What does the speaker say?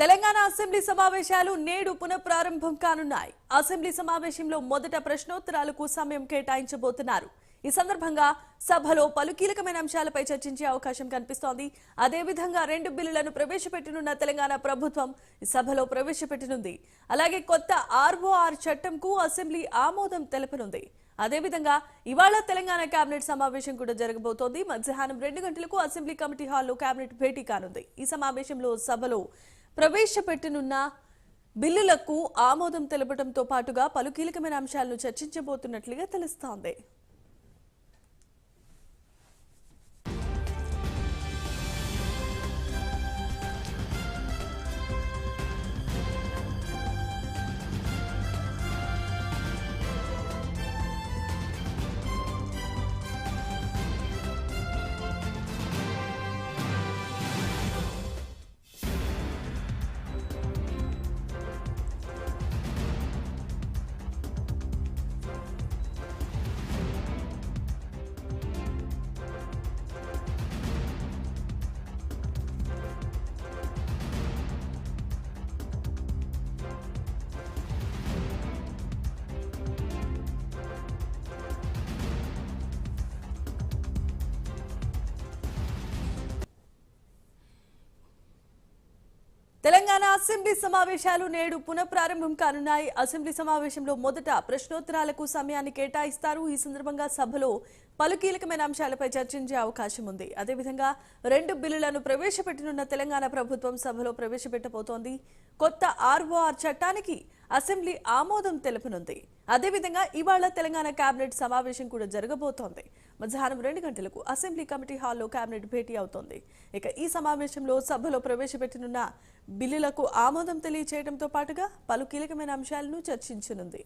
Telangana assembly సమావేశాలు నేడు పునఃప్రారంభం కానున్నాయి. అసెంబ్లీ సమావేశంలో మొదట ప్రశ్నోత్తరాలకు సమయం కేటాయించబోతున్నారు. ఈ సందర్భంగా సభలో పలు కీలకమైన అంశాలపై చర్చించే అవకాశం కనిపిస్తోంది. అదేవిధంగా 2 బిల్లులను ప్రవేశపెట్టనున్న తెలంగాణ ప్రభుత్వం ఈ సభలో ప్రవేశపెట్టనుంది. అలాగే కొత్త ఆర్ఓఆర్ చట్టంకు అసెంబ్లీ ఆమోదం తెలపనుంది. అదేవిధంగా ఇవాళ తెలంగాణ కేబినెట్ సమావేశం కూడా జరగబోతోంది. మధ్యాహ్నం 2 గంటలకు అసెంబ్లీ కమిటీ హాల్లో కేబినెట్ భేటీ కానుంది. ఈ సమావేశంలో సభలో ప్రవేశపెట్టనున్న బిల్లులకు ఆమోదం తెలపడంతో పాటుగా పలు కీలకమైన అంశాలను చర్చించబోతున్నట్లుగా తెలుస్తోంది. తెలంగాణ అసెంబ్లీ సమావేశాలు నేడు పునఃప్రారంభం కానున్నాయి. అసెంబ్లీ సమావేశంలో మొదట ప్రశ్నోత్తరాలకు సమయాన్ని కేటాయిస్తారు. ఈ సందర్భంగా సభలో పలు కీలకమైన అంశాలపై చర్చించే అవకాశం ఉంది. అదేవిధంగా 2 బిల్లులను ప్రవేశపెట్టనున్న తెలంగాణ ప్రభుత్వం సభలో ప్రవేశపెట్టబోతోంది. కొత్త ఆర్ఓఆర్ చట్టానికి అసెంబ్లీ ఆమోదం తెలపనుంది. అదేవిధంగా ఇవాళ తెలంగాణ కేబినెట్ సమావేశం కూడా జరగబోతోంది. మధ్యాహ్నం 2 గంటలకు అసెంబ్లీ కమిటీ హాల్లో కేబినెట్ భేటీ అవుతోంది. ఇక ఈ సమావేశంలో సభలో ప్రవేశపెట్టనున్న బిల్లులకు ఆమోదం తెలియచేయడంతో పాటుగా పలు కీలకమైన అంశాలను చర్చించనుంది.